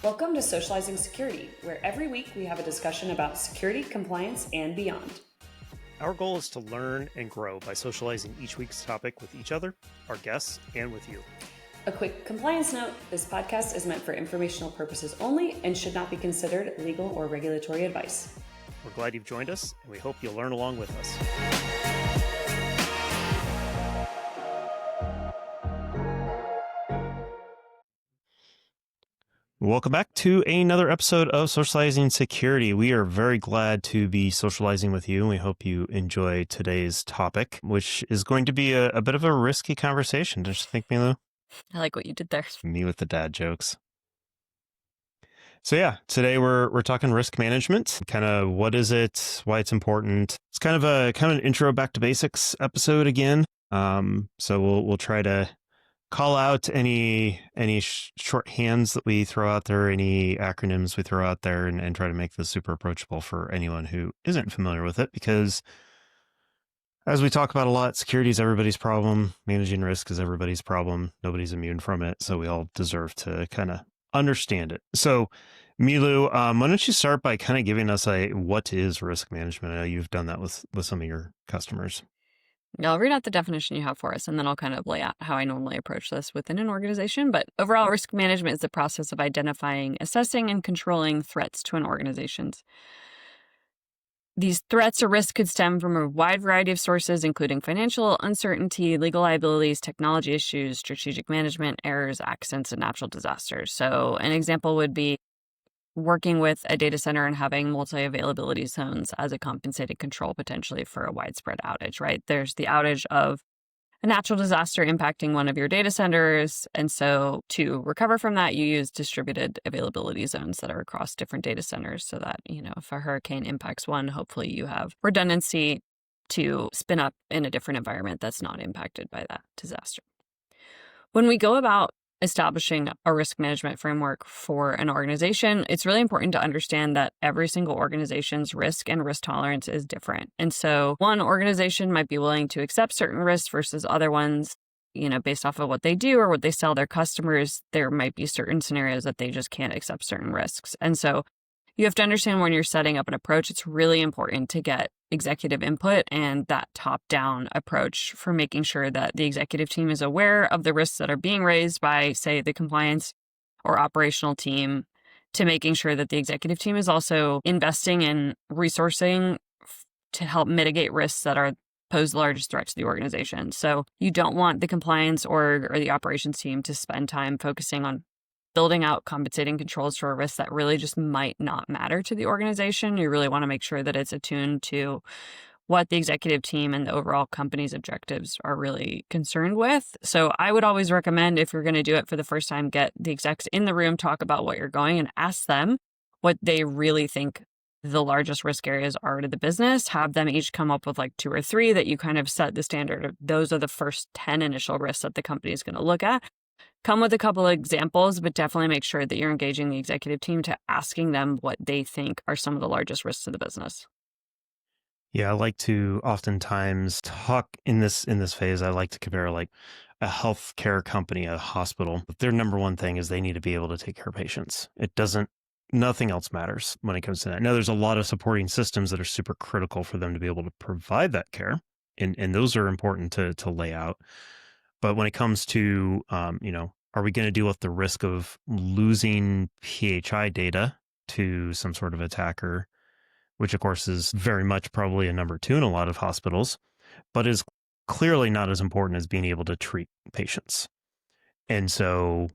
Welcome to Socializing Security, where every week we have a discussion about security, compliance, and beyond. Our goal is to learn and grow by socializing each week's topic with each other, our guests, and with you. A quick compliance note, this podcast is meant for informational purposes only and should not be considered legal or regulatory advice. We're glad you've joined us, and we hope you'll learn along with us. Welcome back to another episode of Socializing Security. We are very glad to be socializing with you, and we hope you enjoy today's topic, which is going to be a bit of a risky conversation. Don't you think, Milou? I like what you did there. Me with the dad jokes. So yeah, today we're talking risk management. Kind of what is it, why it's important. It's kind of an intro back to basics episode again. So we'll try to call out any shorthands that we throw out there, any acronyms we throw out there, and try to make this super approachable for anyone who isn't familiar with it. Because as we talk about a lot, security is everybody's problem. Managing risk is everybody's problem. Nobody's immune from it. So we all deserve to kind of understand it. So Milou, why don't you start by kind of giving us what is risk management? I know you've done that with some of your customers. I'll read out the definition you have for us, and then I'll kind of lay out how I normally approach this within an organization. But overall, risk management is the process of identifying, assessing, and controlling threats to an organization. These threats or risks could stem from a wide variety of sources, including financial uncertainty, legal liabilities, technology issues, strategic management, errors, accidents, and natural disasters. So an example would be working with a data center and having multi-availability zones as a compensated control potentially for a widespread outage, right? There's the outage of a natural disaster impacting one of your data centers. And so to recover from that, you use distributed availability zones that are across different data centers so that, if a hurricane impacts one, hopefully you have redundancy to spin up in a different environment that's not impacted by that disaster. When we go about establishing a risk management framework for an organization, it's really important to understand that every single organization's risk and risk tolerance is different. And so one organization might be willing to accept certain risks versus other ones, based off of what they do or what they sell their customers. There might be certain scenarios that they just can't accept certain risks. And so you have to understand when you're setting up an approach, it's really important to get executive input and that top-down approach for making sure that the executive team is aware of the risks that are being raised by, say, the compliance or operational team, to making sure that the executive team is also investing in resourcing to help mitigate risks that pose the largest threat to the organization. So you don't want the compliance or the operations team to spend time focusing on building out compensating controls for a risk that really just might not matter to the organization. You really want to make sure that it's attuned to what the executive team and the overall company's objectives are really concerned with. So I would always recommend, if you're going to do it for the first time, get the execs in the room, talk about what you're going, and ask them what they really think the largest risk areas are to the business. Have them each come up with 2 or 3 that you kind of set the standard of. Those are the first 10 initial risks that the company is going to look at. Come with a couple of examples, but definitely make sure that you're engaging the executive team to asking them what they think are some of the largest risks to the business. Yeah, I like to oftentimes talk in this phase. I like to compare a healthcare company, a hospital. Their number one thing is they need to be able to take care of patients. Nothing else matters when it comes to that. Now, there's a lot of supporting systems that are super critical for them to be able to provide that care. And those are important to lay out. But when it comes to, are we going to deal with the risk of losing PHI data to some sort of attacker, which of course is very much probably a number 2 in a lot of hospitals, but is clearly not as important as being able to treat patients. And so,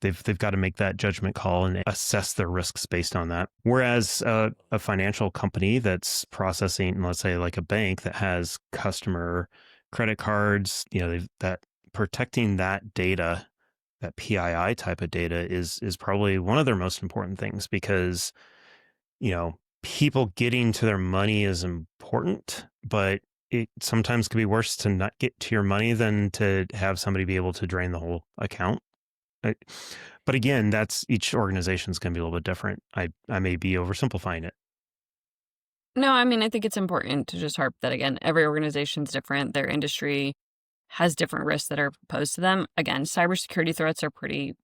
they've got to make that judgment call and assess their risks based on that. Whereas a financial company that's processing, let's say like a bank that has customer credit cards, that protecting that data, that PII type of data is probably one of their most important things, because, people getting to their money is important, but it sometimes can be worse to not get to your money than to have somebody be able to drain the whole account. But again, that's each organization's going to be a little bit different. I may be oversimplifying it. No, I think it's important to just harp that, again, every organization's different. Their industry has different risks that are posed to them. Again, cybersecurity threats are pretty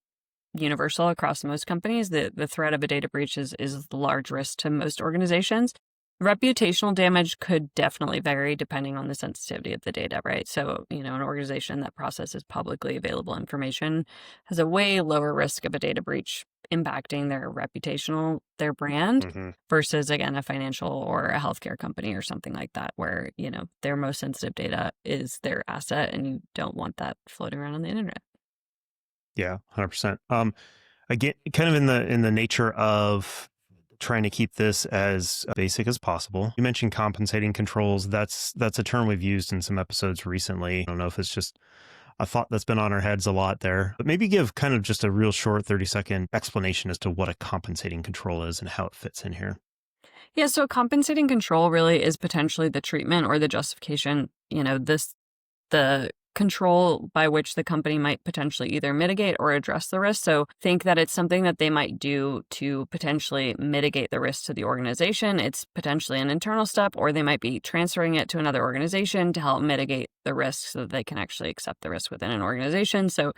universal across most companies. The threat of a data breach is the large risk to most organizations. Reputational damage could definitely vary depending on the sensitivity of the data, right? So, an organization that processes publicly available information has a way lower risk of a data breach impacting their brand Mm-hmm. versus, again, a financial or a healthcare company or something like that, where, their most sensitive data is their asset and you don't want that floating around on the internet. Yeah, 100%. Again, kind of in the nature of trying to keep this as basic as possible. You mentioned compensating controls. That's a term we've used in some episodes recently. I don't know if it's just a thought that's been on our heads a lot there, but maybe give kind of just a real short 30-second explanation as to what a compensating control is and how it fits in here. Yeah, so compensating control really is potentially the treatment or the justification, the control by which the company might potentially either mitigate or address the risk. So think that it's something that they might do to potentially mitigate the risk to the organization. It's potentially an internal step, or they might be transferring it to another organization to help mitigate the risk so that they can actually accept the risk within an organization. So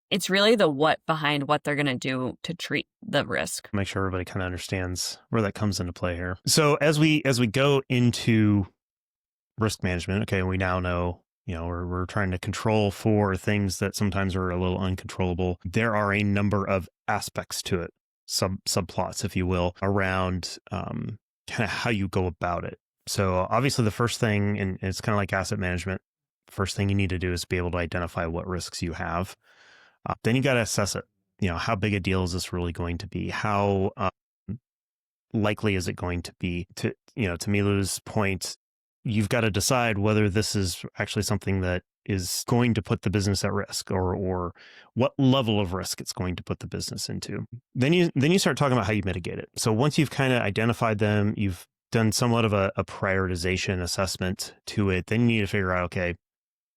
it's really the what behind what they're going to do to treat the risk. Make sure everybody kind of understands where that comes into play here. So as we go into risk management, okay, we now know, we're trying to control for things that sometimes are a little uncontrollable. There are a number of aspects to it, subplots, if you will, around kind of how you go about it. So obviously the first thing, and it's kind of like asset management, first thing you need to do is be able to identify what risks you have. Then you got to assess it. How big a deal is this really going to be? How likely is it going to be? To Milou's point, you've got to decide whether this is actually something that is going to put the business at risk, or what level of risk it's going to put the business into. Then you start talking about how you mitigate it. So once you've kind of identified them, you've done somewhat of a prioritization assessment to it, then you need to figure out, okay,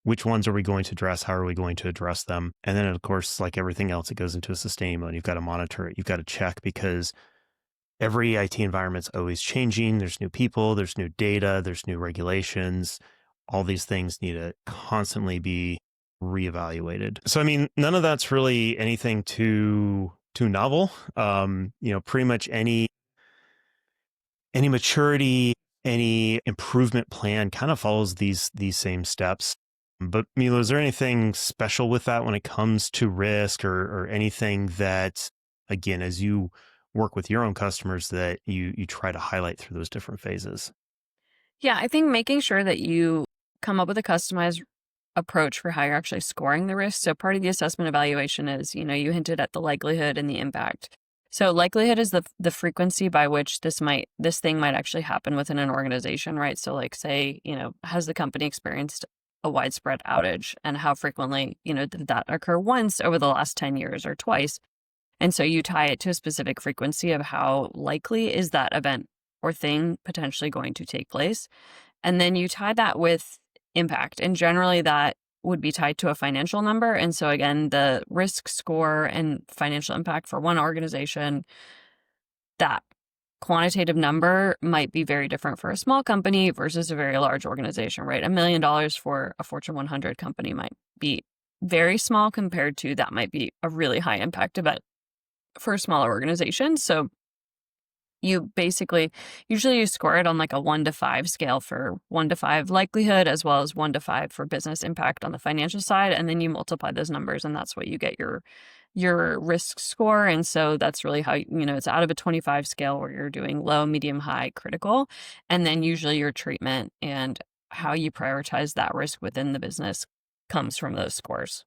which ones are we going to address? How are we going to address them? And then, of course, like everything else, it goes into a sustaining mode. You've got to monitor it. You've got to check, because every IT environment's always changing. There's new people, there's new data, there's new regulations. All these things need to constantly be reevaluated. So, none of that's really anything too novel. Pretty much any maturity, any improvement plan kind of follows these same steps. But Milou, is there anything special with that when it comes to risk, or anything that, again, as you work with your own customers, that you try to highlight through those different phases? Yeah, I think making sure that you come up with a customized approach for how you're actually scoring the risk. So part of the assessment evaluation is, you hinted at the likelihood and the impact. So likelihood is the frequency by which this thing might actually happen within an organization, right? So like, say, has the company experienced a widespread outage, and how frequently, did that occur once over the last 10 years or twice? And so you tie it to a specific frequency of how likely is that event or thing potentially going to take place. And then you tie that with impact. And generally that would be tied to a financial number. And so again, the risk score and financial impact for one organization, that quantitative number might be very different for a small company versus a very large organization, right? $1 million for a Fortune 100 company might be very small compared to that might be a really high impact event for a smaller organization. So you basically, usually you score it on like a 1 to 5 scale for 1 to 5 likelihood, as well as 1 to 5 for business impact on the financial side. And then you multiply those numbers, and that's what you get your risk score. And so that's really how, it's out of a 25 scale where you're doing low, medium, high, critical. And then usually your treatment and how you prioritize that risk within the business comes from those scores.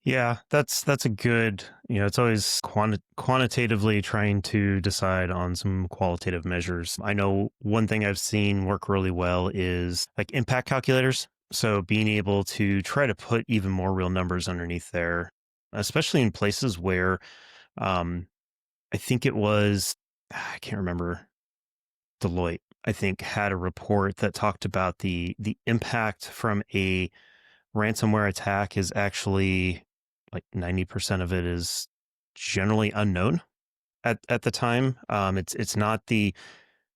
Yeah, that's a good, it's always quantitatively trying to decide on some qualitative measures. I know one thing I've seen work really well is like impact calculators. So being able to try to put even more real numbers underneath there, especially in places where I think it was, I can't remember, Deloitte, I think, had a report that talked about the impact from a ransomware attack is actually like 90% of it is generally unknown at the time. It's not the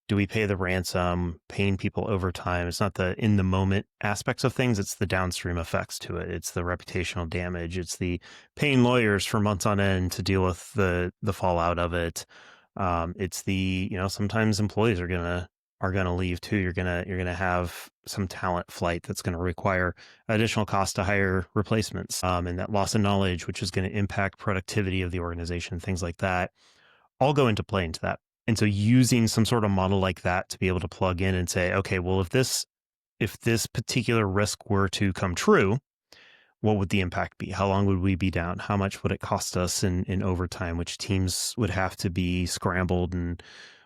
Do we pay the ransom, paying people overtime? It's not the in the moment aspects of things. It's the downstream effects to it. It's the reputational damage. It's the paying lawyers for months on end to deal with the fallout of it. It's the, sometimes employees are gonna leave too. You're gonna have some talent flight that's going to require additional cost to hire replacements, and that loss of knowledge, which is going to impact productivity of the organization, things like that, all go into play into that. And so using some sort of model like that to be able to plug in and say, okay, well, if this particular risk were to come true, what would the impact be? How long would we be down? How much would it cost us in overtime? Which teams would have to be scrambled, and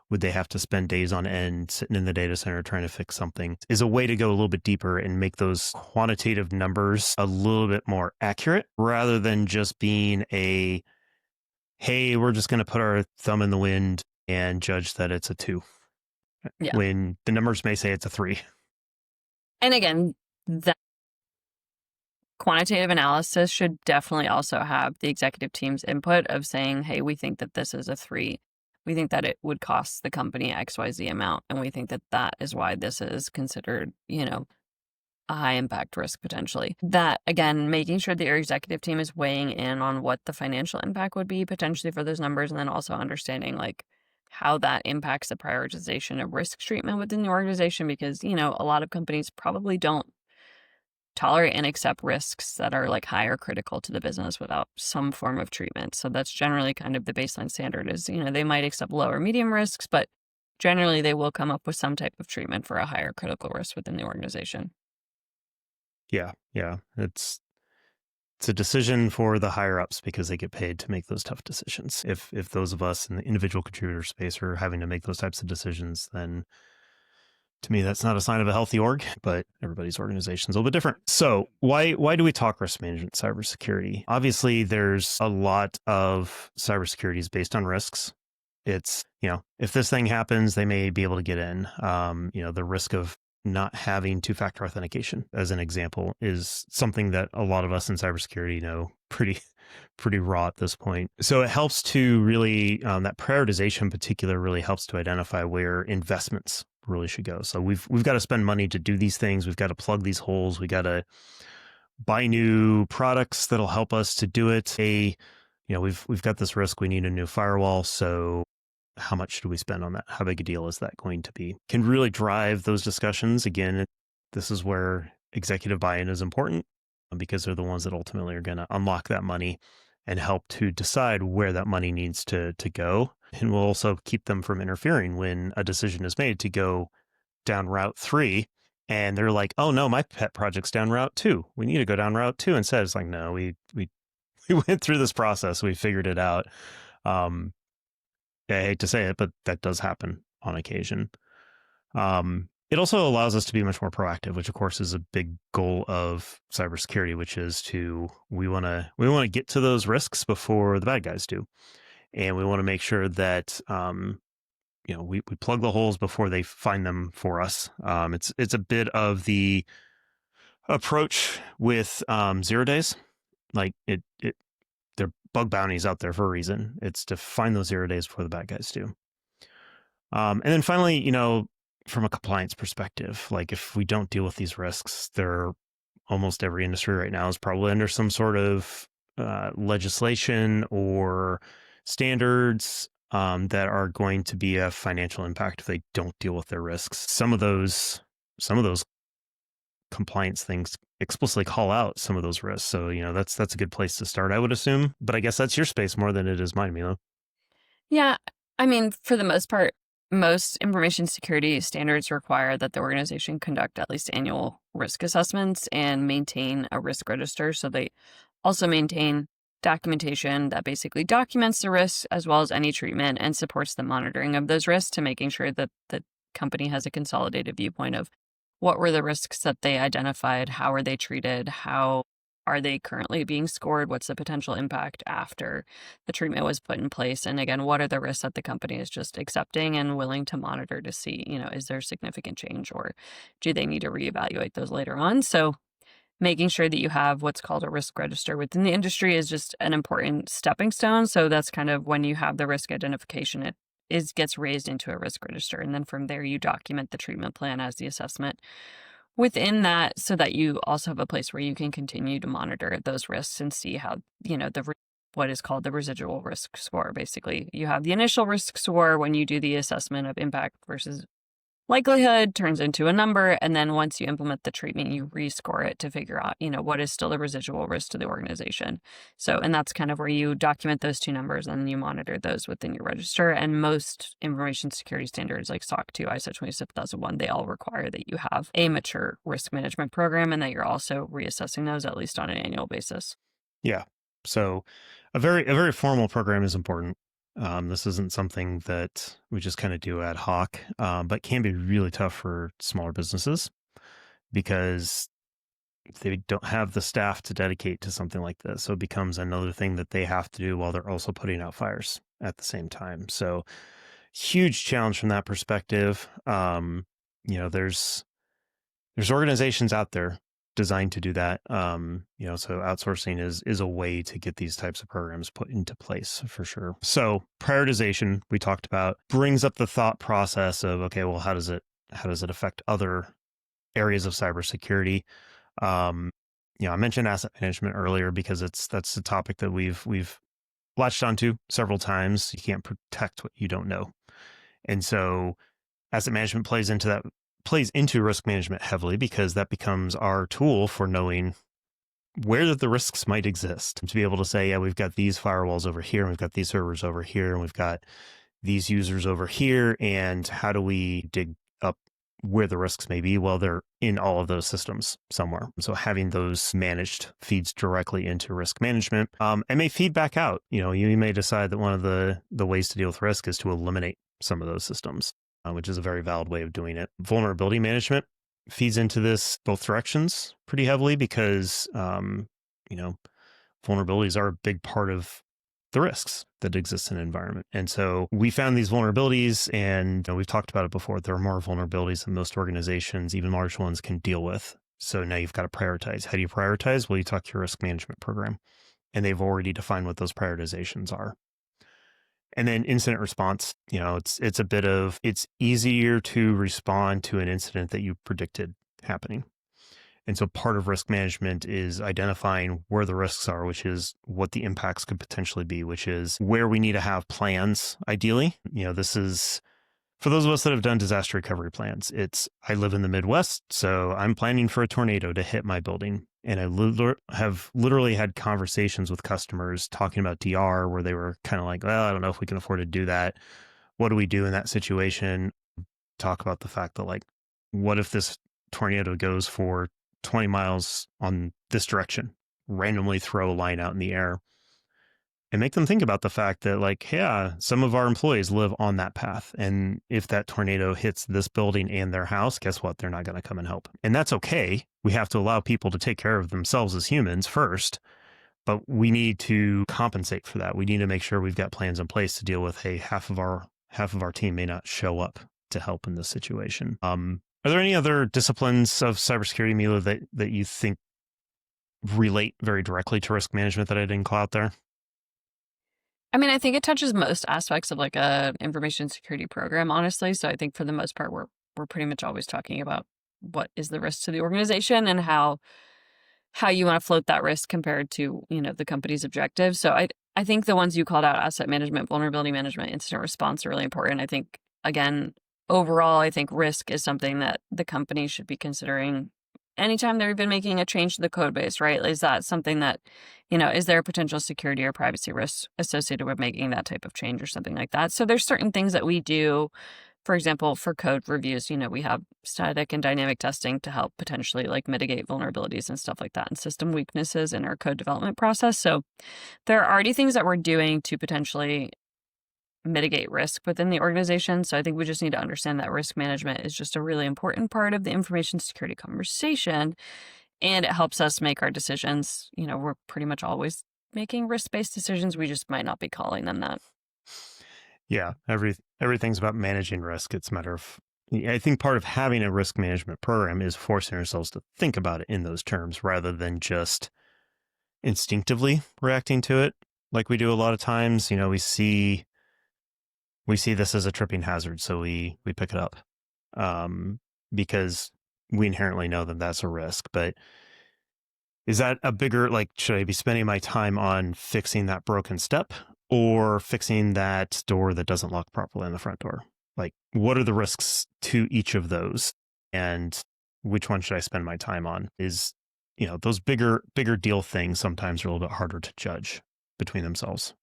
would they have to spend days on end sitting in the data center trying to fix something? Is a way to go a little bit deeper and make those quantitative numbers a little bit more accurate rather than just being hey, we're just going to put our thumb in the wind and judge that it's a 2. Yeah. When the numbers may say it's a 3. And again, that quantitative analysis should definitely also have the executive team's input of saying, hey, we think that this is a 3. We think that it would cost the company XYZ amount. And we think that that is why this is considered, a high impact risk potentially. That, again, making sure that your executive team is weighing in on what the financial impact would be potentially for those numbers, and then also understanding how that impacts the prioritization of risk treatment within the organization, because, a lot of companies probably don't tolerate and accept risks that are high or critical to the business without some form of treatment. So that's generally kind of the baseline standard is, they might accept low or medium risks, but generally they will come up with some type of treatment for a higher critical risk within the organization. Yeah. It's a decision for the higher ups because they get paid to make those tough decisions. If those of us in the individual contributor space are having to make those types of decisions, then to me, that's not a sign of a healthy org, but everybody's organization is a little bit different. So why do we talk risk management, cybersecurity? Obviously, there's a lot of cybersecurity is based on risks. It's, if this thing happens, they may be able to get in. The risk of not having two-factor authentication, as an example, is something that a lot of us in cybersecurity know pretty raw at this point. So it helps to really, that prioritization in particular really helps to identify where investments really should go. So we've got to spend money to do these things. We've got to plug these holes. We got to buy new products that'll help us to do it. We've got this risk. We need a new firewall. So how much do we spend on that? How big a deal is that going to be? Can really drive those discussions. Again, this is where executive buy-in is important because they're the ones that ultimately are going to unlock that money and help to decide where that money needs to go. And we'll also keep them from interfering when a decision is made to go down Route 3. And they're like, oh no, my pet project's down Route 2. We need to go down Route 2 instead. It's like, no, we went through this process. We figured it out. I hate to say it, but that does happen on occasion. It also allows us to be much more proactive, which of course is a big goal of cybersecurity, which is we want to get to those risks before the bad guys do. And we want to make sure that, we plug the holes before they find them for us. It's a bit of the approach with 0 days. They're bug bounties out there for a reason. It's to find those 0 days before the bad guys do. And then finally, from a compliance perspective, if we don't deal with these risks, almost every industry right now is probably under some sort of legislation or standards that are going to be a financial impact if they don't deal with their risks. Some of those compliance things explicitly call out some of those risks. So, that's a good place to start, I would assume. But I guess that's your space more than it is mine, Milou. Yeah. I mean, for the most part, most information security standards require that the organization conduct at least annual risk assessments and maintain a risk register. So they also maintain documentation that basically documents the risks as well as any treatment and supports the monitoring of those risks to making sure that the company has a consolidated viewpoint of what were the risks that they identified, how are they treated, how are they currently being scored, what's the potential impact after the treatment was put in place, and again, what are the risks that the company is just accepting and willing to monitor to see, is there significant change or do they need to reevaluate those later on? So making sure that you have what's called a risk register within the industry is just an important stepping stone. So that's kind of when you have the risk identification, it gets raised into a risk register. And then from there, you document the treatment plan as the assessment within that, so that you also have a place where you can continue to monitor those risks and see how, what is called the residual risk score. Basically, you have the initial risk score when you do the assessment of impact versus likelihood, turns into a number. And then once you implement the treatment, you rescore it to figure out, what is still the residual risk to the organization. So, and that's kind of where you document those two numbers and you monitor those within your register. And most information security standards like SOC 2, ISO 27001, they all require that you have a mature risk management program and that you're also reassessing those at least on an annual basis. Yeah. So a very formal program is important. This isn't something that we just kind of do ad hoc, but can be really tough for smaller businesses because they don't have the staff to dedicate to something like this. So it becomes another thing that they have to do while they're also putting out fires at the same time. So huge challenge from that perspective. There's organizations out there designed to do that. So outsourcing is a way to get these types of programs put into place for sure. So prioritization, we talked about, brings up the thought process of, okay, well, how does it affect other areas of cybersecurity? I mentioned asset management earlier because that's a topic that we've latched onto several times. You can't protect what you don't know. And so asset management plays into risk management heavily because that becomes our tool for knowing where the risks might exist. To be able to say, yeah, we've got these firewalls over here, and we've got these servers over here, and we've got these users over here, and how do we dig up where the risks may be? Well, they're in all of those systems somewhere. So having those managed feeds directly into risk management, and may feed back out. You may decide that one of the ways to deal with risk is to eliminate some of those systems, which is a very valid way of doing it. Vulnerability management feeds into this both directions pretty heavily because, vulnerabilities are a big part of the risks that exist in an environment. And so we found these vulnerabilities, and we've talked about it before. There are more vulnerabilities than most organizations, even large ones, can deal with. So now you've got to prioritize. How do you prioritize? Well, you talk to your risk management program, and they've already defined what those prioritizations are. And then incident response, it's easier to respond to an incident that you predicted happening. And so part of risk management is identifying where the risks are, which is what the impacts could potentially be, which is where we need to have plans, ideally. This is, for those of us that have done disaster recovery plans, I live in the Midwest, so I'm planning for a tornado to hit my building. And I have literally had conversations with customers talking about DR where they were kind of like, well, I don't know if we can afford to do that. What do we do in that situation? Talk about the fact that, what if this tornado goes for 20 miles on this direction, randomly throw a line out in the air, and make them think about the fact that, some of our employees live on that path. And if that tornado hits this building and their house, guess what? They're not going to come and help. And that's okay. We have to allow people to take care of themselves as humans first, but we need to compensate for that. We need to make sure we've got plans in place to deal with, hey, half of our team may not show up to help in this situation. Are there any other disciplines of cybersecurity, Milou, that you think relate very directly to risk management that I didn't call out there? I mean, I think it touches most aspects of a information security program, honestly. So I think for the most part, we're pretty much always talking about what is the risk to the organization and how you want to float that risk compared to, the company's objectives. So I think the ones you called out, asset management, vulnerability management, incident response, are really important. I think, again, overall, I think risk is something that the company should be considering anytime they've been making a change to the code base, right? Is that something that, is there a potential security or privacy risk associated with making that type of change or something like that? So there's certain things that we do. For example, for code reviews, we have static and dynamic testing to help potentially mitigate vulnerabilities and stuff like that and system weaknesses in our code development process. So there are already things that we're doing to potentially mitigate risk within the organization. So I think we just need to understand that risk management is just a really important part of the information security conversation. And it helps us make our decisions. We're pretty much always making risk-based decisions. We just might not be calling them that. Yeah, everything's about managing risk. It's a matter of, I think part of having a risk management program is forcing ourselves to think about it in those terms rather than just instinctively reacting to it like we do a lot of times. We see we see this as a tripping hazard, so we pick it up because we inherently know that that's a risk. But is that a bigger, like, should I be spending my time on fixing that broken step or fixing that door that doesn't lock properly on the front door? Like, what are the risks to each of those? And which one should I spend my time on? Is, those bigger deal things sometimes are a little bit harder to judge between themselves.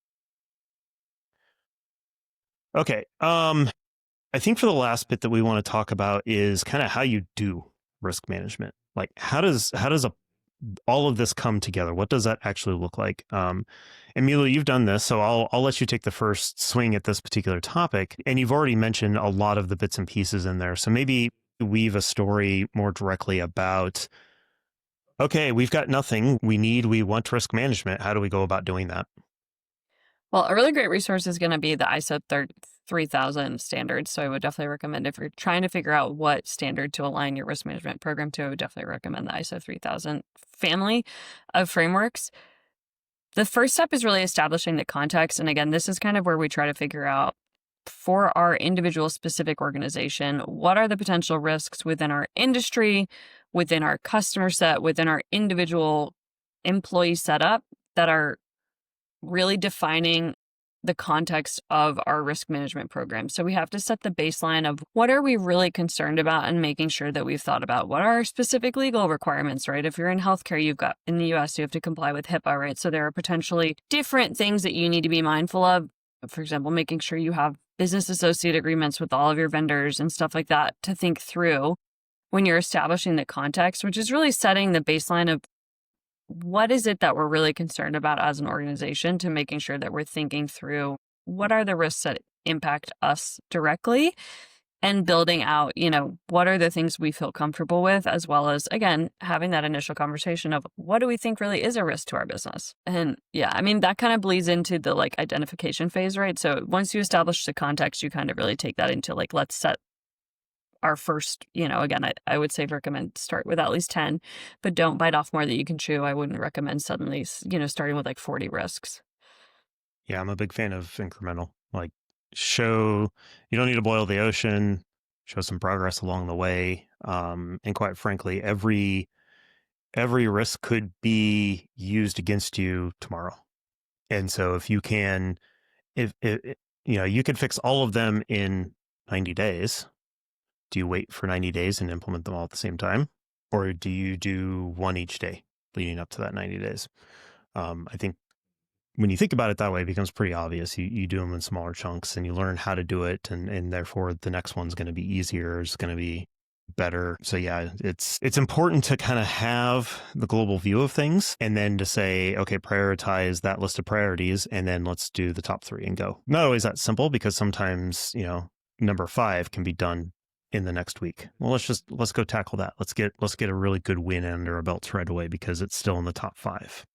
Okay. I think for the last bit that we want to talk about is kind of how you do risk management. Like, how does all of this come together? What does that actually look like? And Milou, you've done this, so I'll let you take the first swing at this particular topic. And you've already mentioned a lot of the bits and pieces in there. So maybe weave a story more directly about, okay, we've got nothing. We want risk management. How do we go about doing that? Well, a really great resource is going to be the ISO 3000 standards. So I would definitely recommend, if you're trying to figure out what standard to align your risk management program to, I would definitely recommend the ISO 3000 family of frameworks. The first step is really establishing the context. And again, this is kind of where we try to figure out, for our individual specific organization, what are the potential risks within our industry, within our customer set, within our individual employee setup that are really defining the context of our risk management program. So we have to set the baseline of what are we really concerned about, and making sure that we've thought about what are our specific legal requirements, right? If you're in healthcare, in the US, you have to comply with HIPAA, right? So there are potentially different things that you need to be mindful of. For example, making sure you have business associate agreements with all of your vendors and stuff like that to think through when you're establishing the context, which is really setting the baseline of what is it that we're really concerned about as an organization, to making sure that we're thinking through what are the risks that impact us directly, and building out, what are the things we feel comfortable with, as well as, again, having that initial conversation of what do we think really is a risk to our business. And that kind of bleeds into the identification phase, right? So once you establish the context, you kind of really take that into let's set our first, again, I would say recommend start with at least 10, but don't bite off more that you can chew. I wouldn't recommend suddenly, starting with 40 risks. Yeah, I'm a big fan of incremental. You don't need to boil the ocean, show some progress along the way. And quite frankly, every risk could be used against you tomorrow. And so if you can, you could fix all of them in 90 days. Do you wait for 90 days and implement them all at the same time? Or do you do one each day leading up to that 90 days? I think when you think about it that way, it becomes pretty obvious. You do them in smaller chunks and you learn how to do it. And therefore the next one's going to be easier. It's going to be better. So yeah, it's important to kind of have the global view of things, and then to say, okay, prioritize that list of priorities, and then let's do the top 3 and go. Not always that simple, because sometimes, number 5 can be done in the next week. Well, let's go tackle that. Let's get a really good win under our belts right away, because it's still in the top 5.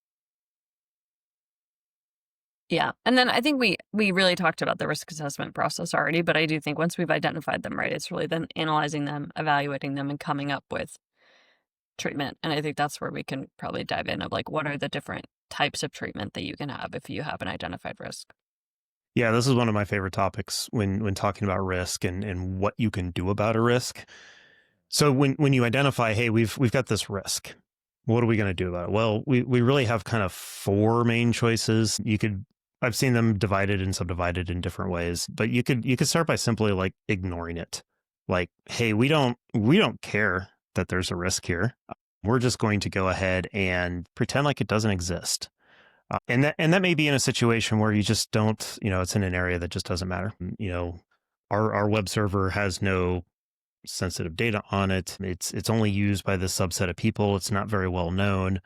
Yeah. And then I think we really talked about the risk assessment process already, but I do think once we've identified them, right, it's really then analyzing them, evaluating them, and coming up with treatment. And I think that's where we can probably dive in of what are the different types of treatment that you can have if you have an identified risk. Yeah, this is one of my favorite topics when talking about risk and what you can do about a risk. So when you identify, hey, we've got this risk, what are we going to do about it? Well, we really have kind of 4 main choices. I've seen them divided and subdivided in different ways, but you could start by simply ignoring it. Hey, we don't care that there's a risk here. We're just going to go ahead and pretend like it doesn't exist. And that may be in a situation where you just don't, it's in an area that just doesn't matter. Our web server has no sensitive data on it. It's only used by this subset of people. It's not very well known.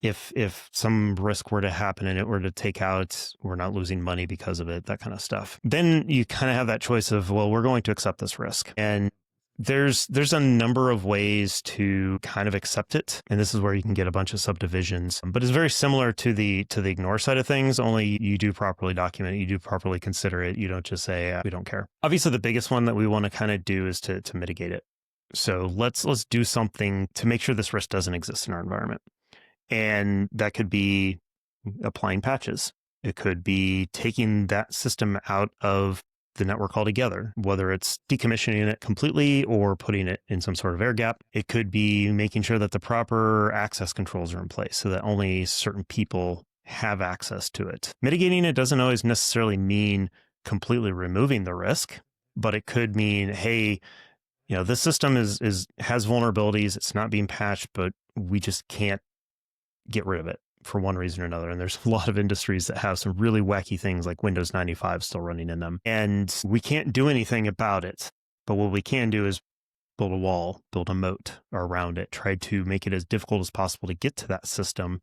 If some risk were to happen and it were to take out, we're not losing money because of it, that kind of stuff. Then you kind of have that choice of, well, we're going to accept this risk. And there's a number of ways to kind of accept it. And this is where you can get a bunch of subdivisions, but it's very similar to the ignore side of things, only you do properly document it, you do properly consider it. You don't just say, we don't care. Obviously, the biggest one that we want to kind of do is to mitigate it. So let's do something to make sure this risk doesn't exist in our environment. And that could be applying patches. It could be taking that system out of the network altogether, whether it's decommissioning it completely or putting it in some sort of air gap. It could be making sure that the proper access controls are in place so that only certain people have access to it. Mitigating it doesn't always necessarily mean completely removing the risk, but it could mean, hey, this system has vulnerabilities. It's not being patched, but we just can't get rid of it for one reason or another. And there's a lot of industries that have some really wacky things like Windows 95 still running in them. And we can't do anything about it. But what we can do is build a wall, build a moat around it, try to make it as difficult as possible to get to that system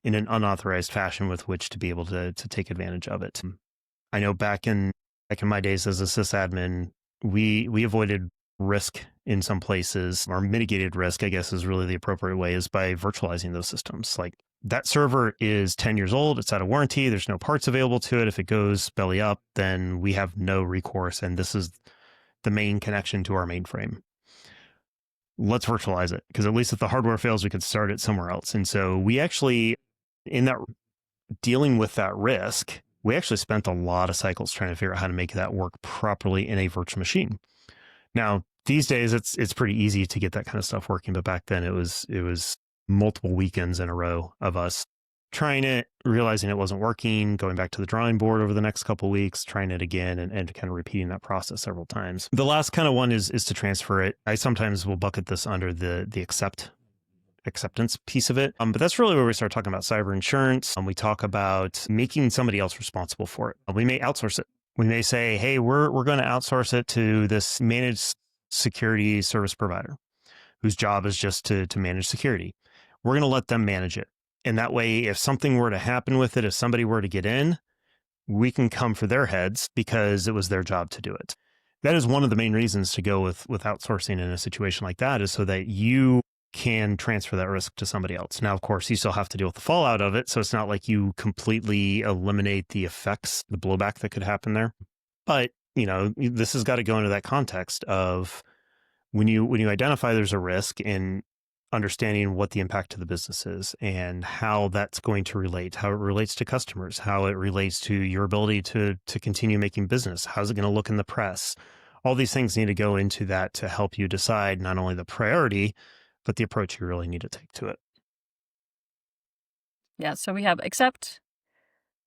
in an unauthorized fashion with which to be able to take advantage of it. I know back in my days as a sysadmin, we avoided risk in some places, or mitigated risk, I guess is really the appropriate way, is by virtualizing those systems. Like that server is 10 years old, it's out of warranty, there's no parts available to it. If it goes belly up, then we have no recourse, and this is the main connection to our mainframe. Let's virtualize it, because at least if the hardware fails, we could start it somewhere else. And so we actually, in that dealing with that risk, we actually spent a lot of cycles trying to figure out how to make that work properly in a virtual machine. Now, these days, it's pretty easy to get that kind of stuff working, but back then it was multiple weekends in a row of us trying it, realizing it wasn't working, going back to the drawing board over the next couple of weeks, trying it again, and kind of repeating that process several times. The last kind of one is to transfer it. I sometimes will bucket this under the acceptance piece of it. But that's really where we start talking about cyber insurance. We talk about making somebody else responsible for it. We may outsource it. We may say, hey, we're going to outsource it to this managed security service provider whose job is just to manage security. We're going to let them manage it. And that way, if something were to happen with it, if somebody were to get in, we can come for their heads because it was their job to do it. That is one of the main reasons to go with outsourcing in a situation like that, is so that you can transfer that risk to somebody else. Now, of course, you still have to deal with the fallout of it. So it's not like you completely eliminate the effects, the blowback that could happen there. But, this has got to go into that context of when you identify there's a risk, and understanding what the impact to the business is and how that's going to relate, how it relates to customers, how it relates to your ability to continue making business. How's it going to look in the press? All these things need to go into that to help you decide not only the priority, but the approach you really need to take to it. Yeah, so we have accept,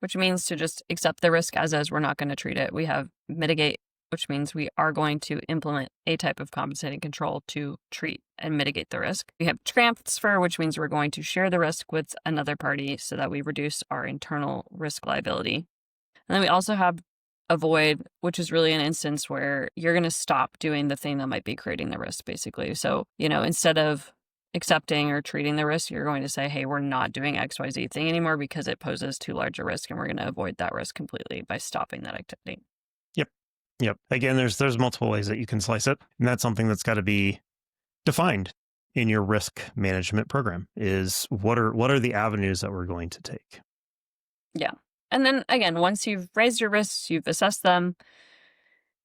which means to just accept the risk as is. We're not going to treat it. We have mitigate, which means we are going to implement a type of compensating control to treat and mitigate the risk. We have transfer, which means we're going to share the risk with another party so that we reduce our internal risk liability. And then we also have avoid, which is really an instance where you're going to stop doing the thing that might be creating the risk, basically. So, instead of accepting or treating the risk, you're going to say, hey, we're not doing XYZ thing anymore because it poses too large a risk, and we're going to avoid that risk completely by stopping that activity. Yep. Again, there's multiple ways that you can slice it. And that's something that's got to be defined in your risk management program, is what are the avenues that we're going to take? Yeah. And then again, once you've raised your risks, you've assessed them,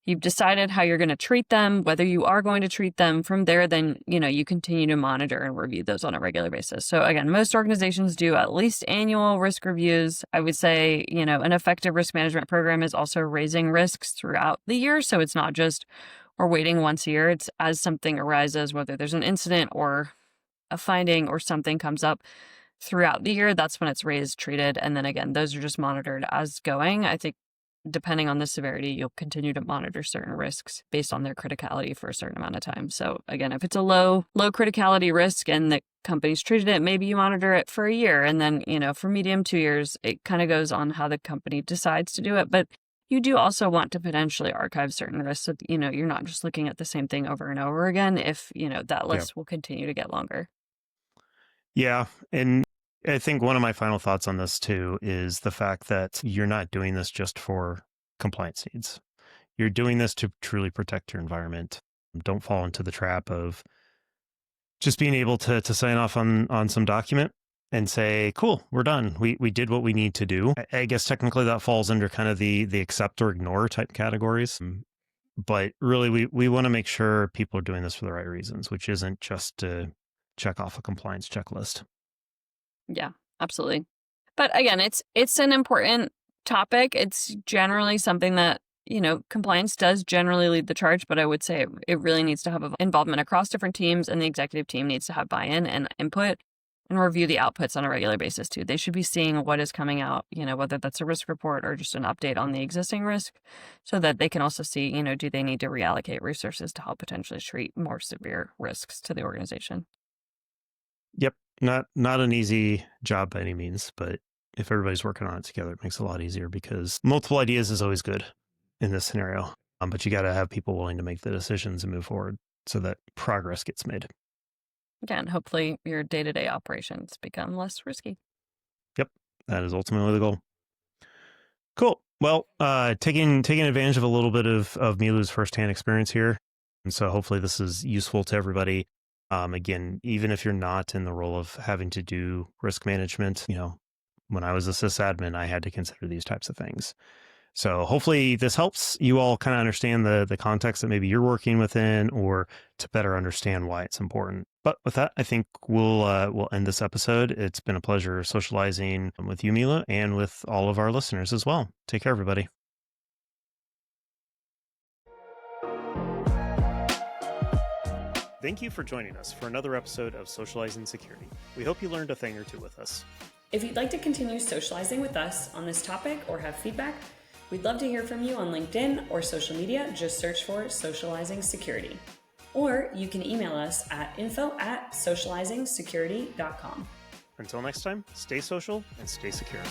you've decided how you're going to treat them, whether you are going to treat them. From there, then, you continue to monitor and review those on a regular basis. So again, most organizations do at least annual risk reviews. I would say, an effective risk management program is also raising risks throughout the year. So it's not just we're waiting once a year. It's as something arises, whether there's an incident or a finding or something comes up throughout the year, that's when it's raised, treated. And then again, those are just monitored as going. I think depending on the severity, you'll continue to monitor certain risks based on their criticality for a certain amount of time. So again, if it's a low criticality risk and the company's treated it, maybe you monitor it for a year. And then, for medium, 2 years, it kind of goes on how the company decides to do it. But you do also want to potentially archive certain risks so that, you're not just looking at the same thing over and over again if, that list will continue to get longer. Yeah. And I think one of my final thoughts on this too is the fact that you're not doing this just for compliance needs. You're doing this to truly protect your environment. Don't fall into the trap of just being able to sign off on some document and say, cool, we're done. We did what we need to do. I guess technically that falls under kind of the accept or ignore type categories. But really, we want to make sure people are doing this for the right reasons, which isn't just to check off a compliance checklist. Yeah, absolutely. But again, it's an important topic. It's generally something that, compliance does generally lead the charge, but I would say it really needs to have involvement across different teams, and the executive team needs to have buy-in and input and review the outputs on a regular basis too. They should be seeing what is coming out, whether that's a risk report or just an update on the existing risk, so that they can also see, do they need to reallocate resources to help potentially treat more severe risks to the organization. Yep. Not an easy job by any means, but if everybody's working on it together, it makes it a lot easier because multiple ideas is always good in this scenario. But you got to have people willing to make the decisions and move forward so that progress gets made. Again, hopefully your day-to-day operations become less risky. Yep. That is ultimately the goal. Cool. Well, taking advantage of a little bit of Milou's firsthand experience here. And so hopefully this is useful to everybody. Again, even if you're not in the role of having to do risk management, when I was a sysadmin, I had to consider these types of things. So hopefully this helps you all kind of understand the context that maybe you're working within, or to better understand why it's important. But with that, I think we'll end this episode. It's been a pleasure socializing with you, Milou, and with all of our listeners as well. Take care, everybody. Thank you for joining us for another episode of Socializing Security. We hope you learned a thing or two with us. If you'd like to continue socializing with us on this topic or have feedback, we'd love to hear from you on LinkedIn or social media. Just search for Socializing Security. Or you can email us at info@socializingsecurity.com. Until next time, stay social and stay secure.